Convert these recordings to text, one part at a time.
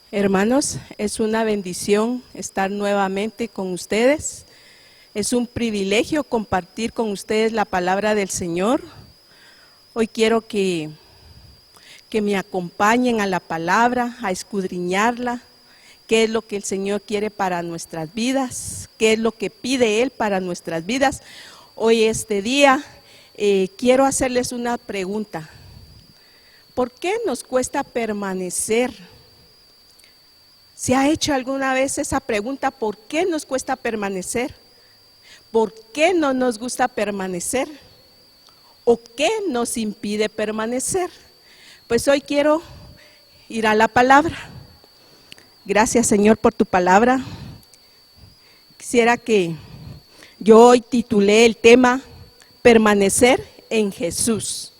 Hermanos, es una bendición estar nuevamente con ustedes. Es un privilegio compartir con ustedes la palabra del Señor. Hoy quiero que me acompañen a la palabra, a escudriñarla, qué es lo que el Señor quiere para nuestras vidas, qué es lo que pide Él para nuestras vidas. Hoy este día quiero hacerles una pregunta. ¿Por qué nos cuesta permanecer? ¿Se ha hecho alguna vez esa pregunta? ¿Por qué nos cuesta permanecer? ¿Por qué no nos gusta permanecer? ¿O qué nos impide permanecer? Pues hoy quiero ir a la palabra. Gracias, Señor, por tu palabra. Quisiera que yo hoy titulé el tema Permanecer en Jesús.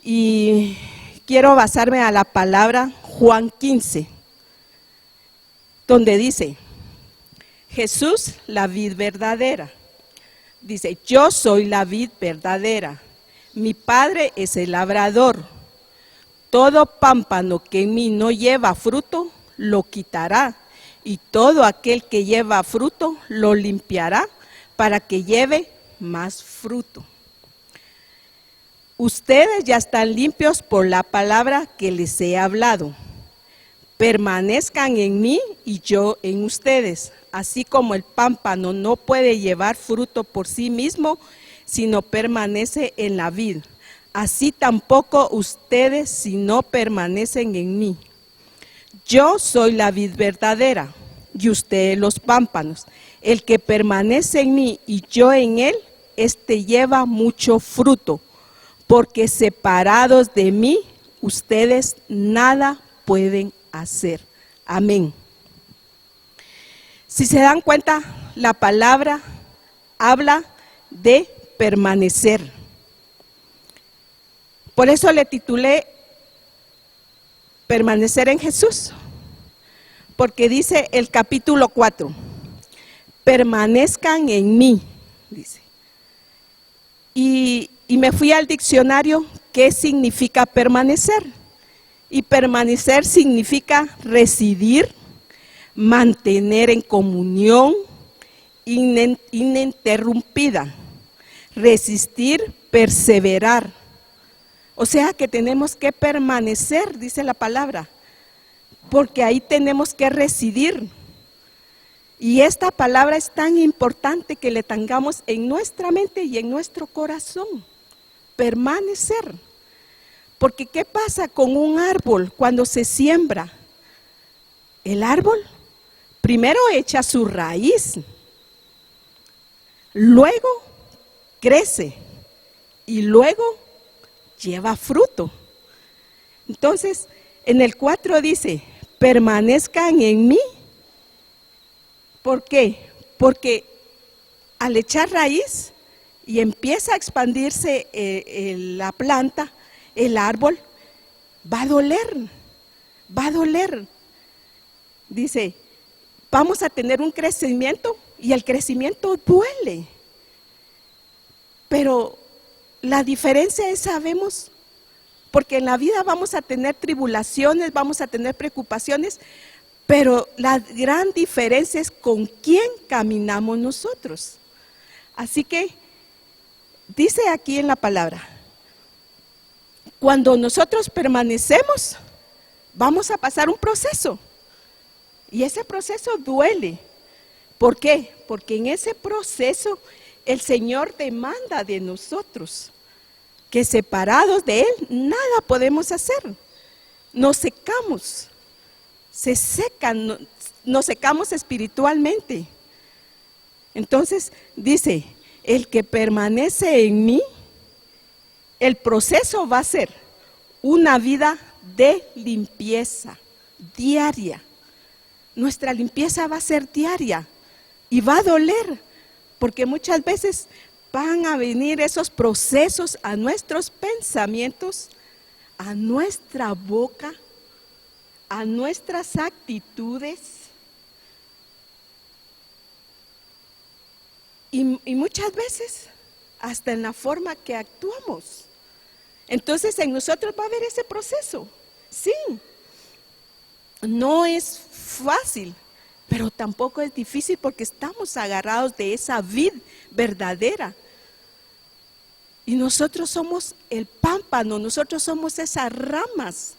Y quiero basarme a la palabra Juan 15. Donde dice, Jesús, la vid verdadera. Dice, yo soy la vid verdadera, mi Padre es el labrador. Todo pámpano que en mí no lleva fruto, lo quitará, y todo aquel que lleva fruto, lo limpiará, para que lleve más fruto. Ustedes ya están limpios por la palabra que les he hablado. Permanezcan en mí y yo en ustedes, así como el pámpano no puede llevar fruto por sí mismo, sino permanece en la vid. Así tampoco ustedes si no permanecen en mí. Yo soy la vid verdadera y ustedes los pámpanos. El que permanece en mí y yo en él, este lleva mucho fruto, porque separados de mí, ustedes nada pueden hacer. Amén. Si se dan cuenta, la palabra habla de permanecer. Por eso le titulé Permanecer en Jesús, porque dice el capítulo 4, permanezcan en mí, dice. Y me fui al diccionario, ¿qué significa permanecer? Y permanecer significa residir, mantener en comunión ininterrumpida, resistir, perseverar. O sea que tenemos que permanecer, dice la palabra, porque ahí tenemos que residir. Y esta palabra es tan importante que le tengamos en nuestra mente y en nuestro corazón. Permanecer. Porque ¿qué pasa con un árbol cuando se siembra? El árbol primero echa su raíz, luego crece y luego lleva fruto. Entonces, en el 4 dice, permanezcan en mí. ¿Por qué? Porque al echar raíz y empieza a expandirse la planta, el árbol, va a doler. Dice, vamos a tener un crecimiento y el crecimiento duele. Pero la diferencia es, sabemos, porque en la vida vamos a tener tribulaciones, vamos a tener preocupaciones, pero la gran diferencia es con quién caminamos nosotros. Así que dice aquí en la palabra, cuando nosotros permanecemos, vamos a pasar un proceso. Y ese proceso duele. ¿Por qué? Porque en ese proceso el Señor demanda de nosotros que separados de Él nada podemos hacer. Nos secamos, se secan, nos secamos espiritualmente. Entonces dice, el que permanece en mí, el proceso va a ser una vida de limpieza diaria. Nuestra limpieza va a ser diaria y va a doler, porque muchas veces van a venir esos procesos a nuestros pensamientos, a nuestra boca, a nuestras actitudes. Y muchas veces hasta en la forma que actuamos. Entonces en nosotros va a haber ese proceso, sí. no es fácil, pero tampoco es difícil porque estamos agarrados de esa vid verdadera. Y nosotros somos el pámpano, nosotros somos esas ramas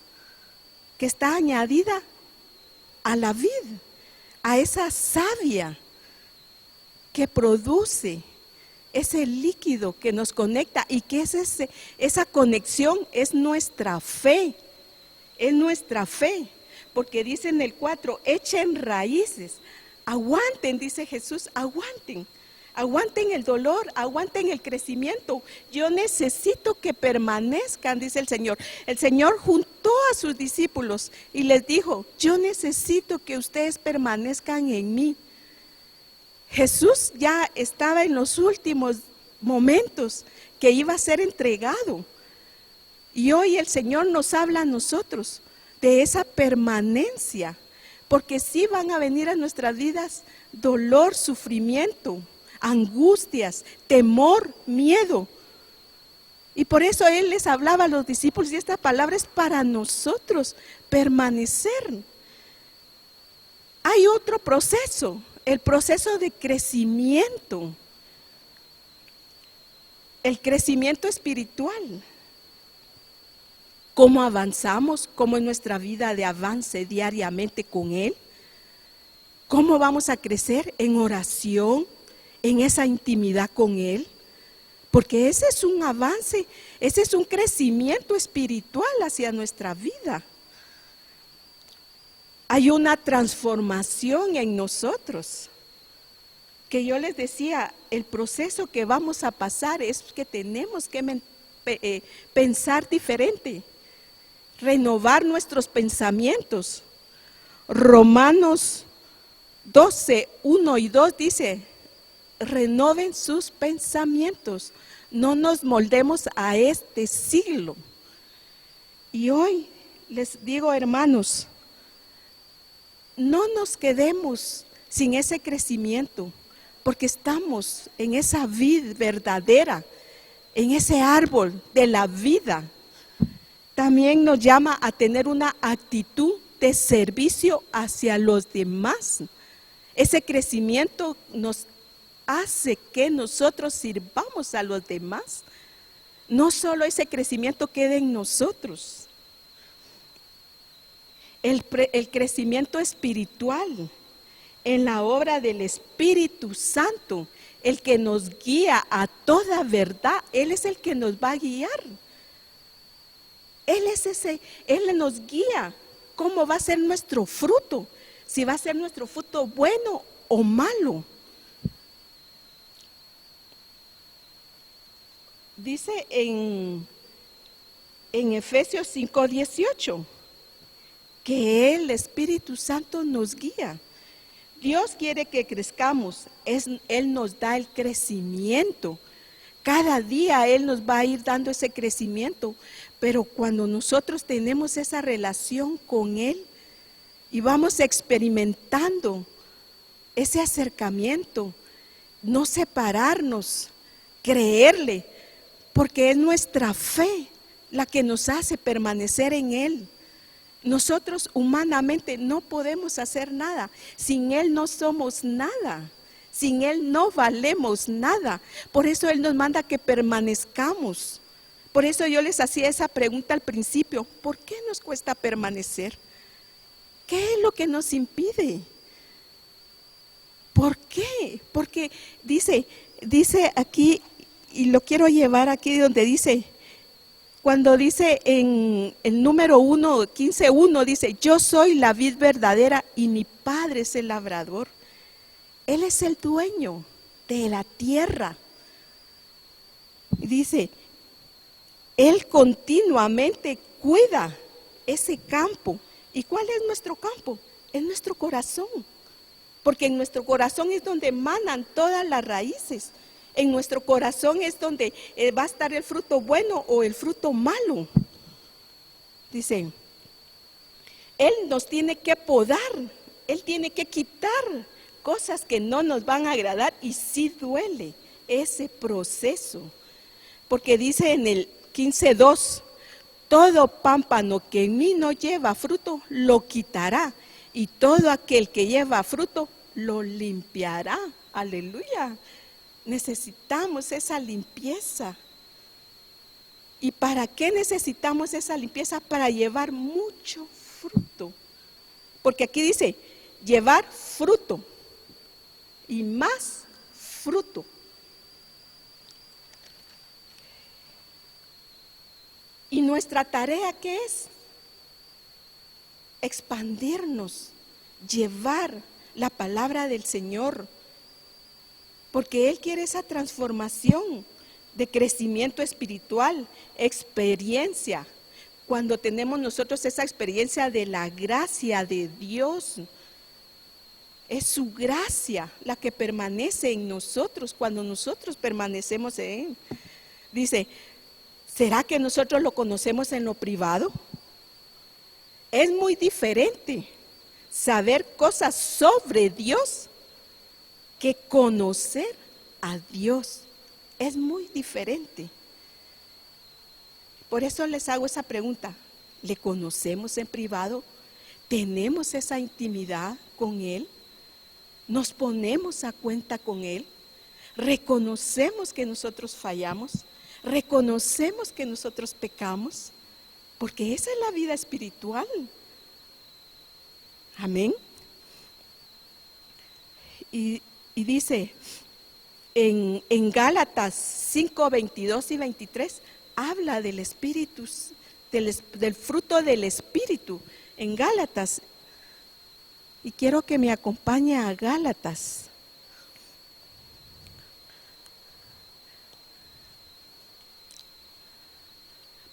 que está añadida a la vid, a esa savia que produce ese líquido que nos conecta y que es esa conexión es nuestra fe, porque dice en el 4, echen raíces, aguanten, dice Jesús, aguanten el dolor, aguanten el crecimiento. Yo necesito que permanezcan, dice el Señor. El Señor juntó a sus discípulos y les dijo, yo necesito que ustedes permanezcan en mí. Jesús ya estaba en los últimos momentos que iba a ser entregado. Y hoy el Señor nos habla a nosotros de esa permanencia, porque sí van a venir a nuestras vidas dolor, sufrimiento, angustias, temor, miedo. Y por eso Él les hablaba a los discípulos y esta palabra es para nosotros, permanecer. Hay otro proceso, el proceso de crecimiento, el crecimiento espiritual. ¿Cómo avanzamos? ¿Cómo es nuestra vida de avance diariamente con Él? ¿Cómo vamos a crecer en oración, en esa intimidad con Él? Porque ese es un avance, ese es un crecimiento espiritual hacia nuestra vida. Hay una transformación en nosotros, que yo les decía, el proceso que vamos a pasar es que tenemos que pensar diferente, renovar nuestros pensamientos. Romanos 12, 1 y 2 dice, renoven sus pensamientos, no nos moldemos a este siglo. Y hoy les digo, hermanos, no nos quedemos sin ese crecimiento, porque estamos en esa vid verdadera, en ese árbol de la vida. También nos llama a tener una actitud de servicio hacia los demás. Ese crecimiento nos hace que nosotros sirvamos a los demás. No solo ese crecimiento quede en nosotros. El crecimiento espiritual en la obra del Espíritu Santo, el que nos guía a toda verdad, Él es el que nos va a guiar. Él nos guía cómo va a ser nuestro fruto, si va a ser nuestro fruto bueno o malo. Dice en Efesios 5:18 que el Espíritu Santo nos guía. Dios quiere que crezcamos, Él nos da el crecimiento. Cada día Él nos va a ir dando ese crecimiento, pero cuando nosotros tenemos esa relación con Él y vamos experimentando ese acercamiento, no separarnos, creerle, porque es nuestra fe la que nos hace permanecer en Él. Nosotros humanamente no podemos hacer nada, sin Él no somos nada, sin Él no valemos nada. Por eso Él nos manda que permanezcamos. Por eso yo les hacía esa pregunta al principio, ¿por qué nos cuesta permanecer? ¿Qué es lo que nos impide? ¿Por qué? Porque dice aquí, y lo quiero llevar aquí donde dice, cuando dice en el número 1, 15:1, dice, yo soy la vid verdadera y mi Padre es el labrador. Él es el dueño de la tierra. Y dice, Él continuamente cuida ese campo. ¿Y cuál es nuestro campo? Es nuestro corazón. Porque en nuestro corazón es donde emanan todas las raíces. En nuestro corazón es donde va a estar el fruto bueno o el fruto malo. Dice, Él nos tiene que podar, Él tiene que quitar cosas que no nos van a agradar y sí duele ese proceso. Porque dice en el 15:2, todo pámpano que en mí no lleva fruto, lo quitará. Y todo aquel que lleva fruto, lo limpiará. Aleluya. Necesitamos esa limpieza. ¿Y para qué necesitamos esa limpieza? Para llevar mucho fruto. Porque aquí dice, llevar fruto y más fruto. ¿Y nuestra tarea qué es? Expandirnos, llevar la palabra del Señor. Porque Él quiere esa transformación de crecimiento espiritual, experiencia. Cuando tenemos nosotros esa experiencia de la gracia de Dios, es su gracia la que permanece en nosotros cuando nosotros permanecemos en Él. Dice, ¿será que nosotros lo conocemos en lo privado? Es muy diferente saber cosas sobre Dios que conocer a Dios. Es muy diferente. Por eso les hago esa pregunta. ¿Le conocemos en privado? ¿Tenemos esa intimidad con Él? ¿Nos ponemos a cuenta con Él? ¿Reconocemos que nosotros fallamos? ¿Reconocemos que nosotros pecamos? Porque esa es la vida espiritual. Amén. Y dice en Gálatas 5, 22 y 23, habla del espíritu, del fruto del espíritu. En Gálatas, y quiero que me acompañe a Gálatas.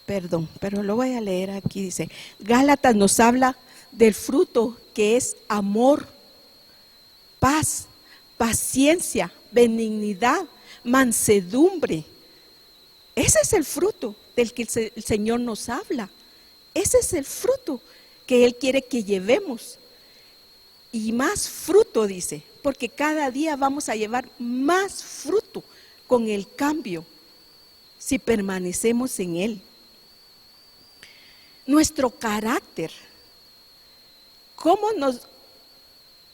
Perdón, pero lo voy a leer aquí, dice, Gálatas nos habla del fruto que es amor, paz, paciencia, benignidad, mansedumbre. Ese es el fruto del que el Señor nos habla. Ese es el fruto que Él quiere que llevemos. Y más fruto, dice, porque cada día vamos a llevar más fruto con el cambio, si permanecemos en Él. Nuestro carácter,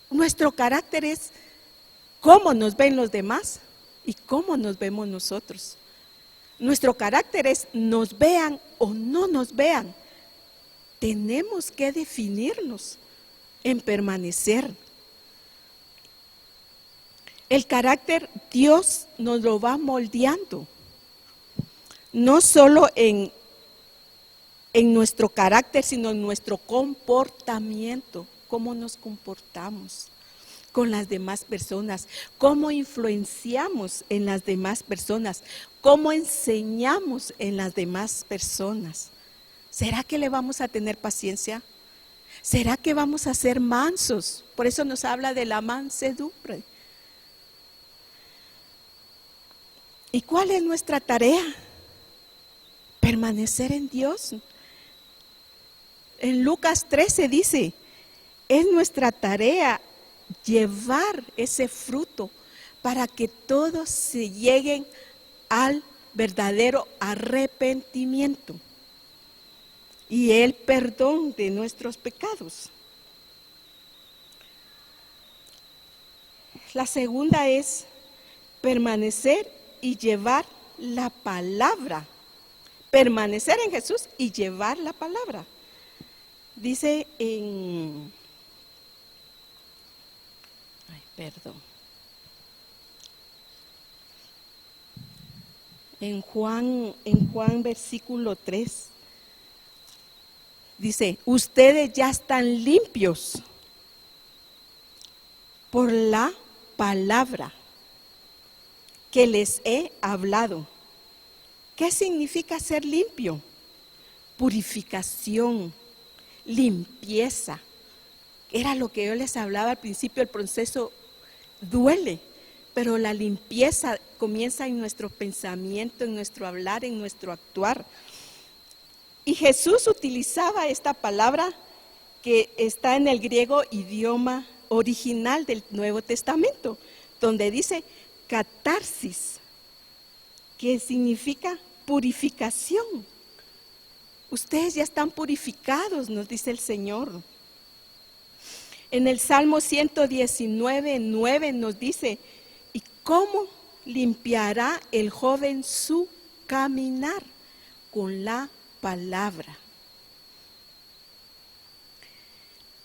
nuestro carácter es cómo nos ven los demás y cómo nos vemos nosotros. Nuestro carácter es nos vean o no nos vean. Tenemos que definirnos en permanecer. El carácter Dios nos lo va moldeando, no solo en nuestro carácter, sino en nuestro comportamiento, cómo nos comportamos con las demás personas, cómo influenciamos en las demás personas, cómo enseñamos en las demás personas. ¿Será que le vamos a tener paciencia? ¿Será que vamos a ser mansos? Por eso nos habla de la mansedumbre. ¿Y cuál es nuestra tarea? Permanecer en Dios. En Lucas 13 dice, es nuestra tarea llevar ese fruto para que todos se lleguen al verdadero arrepentimiento y el perdón de nuestros pecados. La segunda es permanecer y llevar la palabra. Permanecer en Jesús y llevar la palabra. Dice en Juan versículo 3 dice, ustedes ya están limpios por la palabra que les he hablado. ¿Qué significa ser limpio? Purificación, limpieza. Era lo que yo les hablaba al principio, el proceso duele, pero la limpieza comienza en nuestro pensamiento, en nuestro hablar, en nuestro actuar. Y Jesús utilizaba esta palabra que está en el griego idioma original del Nuevo Testamento, donde dice catarsis, que significa purificación. Ustedes ya están purificados, nos dice el Señor. En el Salmo 119:9 nos dice, ¿y cómo limpiará el joven su caminar? Con la palabra.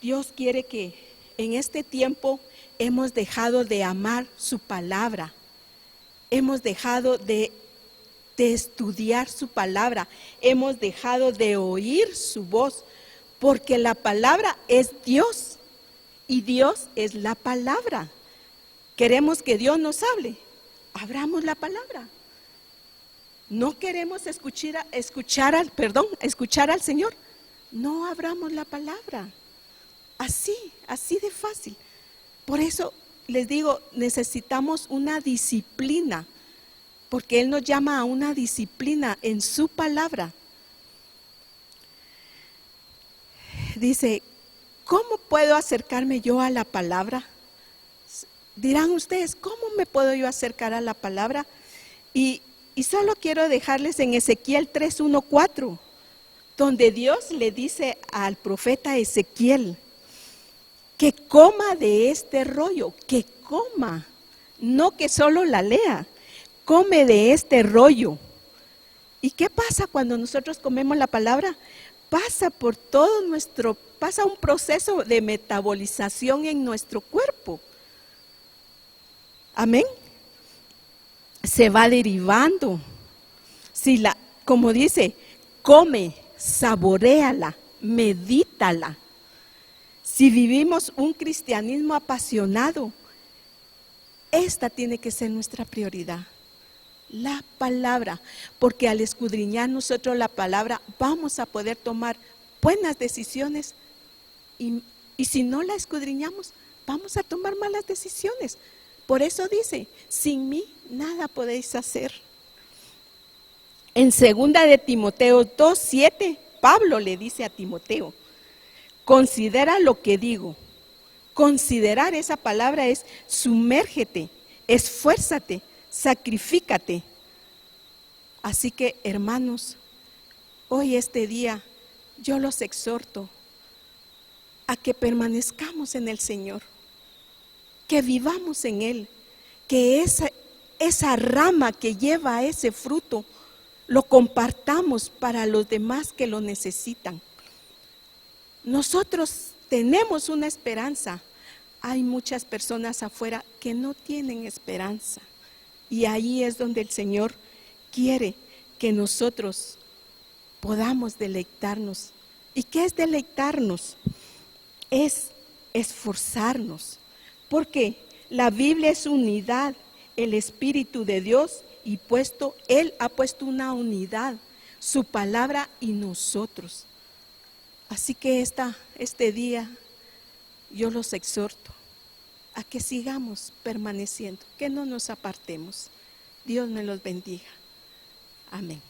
Dios quiere que en este tiempo hemos dejado de amar su palabra, hemos dejado de estudiar su palabra, hemos dejado de oír su voz, porque la palabra es Dios y Dios es la palabra. Queremos que Dios nos hable, abramos la palabra. No queremos escuchar al Señor, no abramos la palabra. Así de fácil. Por eso les digo, necesitamos una disciplina, porque Él nos llama a una disciplina en su palabra. Dice, ¿cómo puedo acercarme yo a la palabra? Dirán ustedes, ¿cómo me puedo yo acercar a la palabra? Y solo quiero dejarles en Ezequiel 3:1-4, donde Dios le dice al profeta Ezequiel que coma de este rollo, que coma, no que solo la lea, come de este rollo. ¿Y qué pasa cuando nosotros comemos la palabra? Pasa un proceso de metabolización en nuestro cuerpo. Amén. Se va derivando. Como dice, come, saboréala, medítala. Si vivimos un cristianismo apasionado, esta tiene que ser nuestra prioridad. La palabra, porque al escudriñar nosotros la palabra vamos a poder tomar buenas decisiones y si no la escudriñamos vamos a tomar malas decisiones. Por eso dice, sin mí nada podéis hacer. En 2 de Timoteo 2:7, Pablo le dice a Timoteo, considera lo que digo. Considerar, esa palabra es sumérgete, esfuérzate, sacrifícate. Así que, hermanos, hoy este día yo los exhorto a que permanezcamos en el Señor, que vivamos en Él, que esa rama que lleva ese fruto lo compartamos para los demás que lo necesitan. Nosotros tenemos una esperanza. Hay muchas personas afuera que no tienen esperanza. Y ahí es donde el Señor quiere que nosotros podamos deleitarnos. ¿Y qué es deleitarnos? Es esforzarnos. Porque la Biblia es unidad, el Espíritu de Dios, y Él ha puesto una unidad, su palabra y nosotros. Así que este día yo los exhorto a que sigamos permaneciendo, que no nos apartemos. Dios me los bendiga. Amén.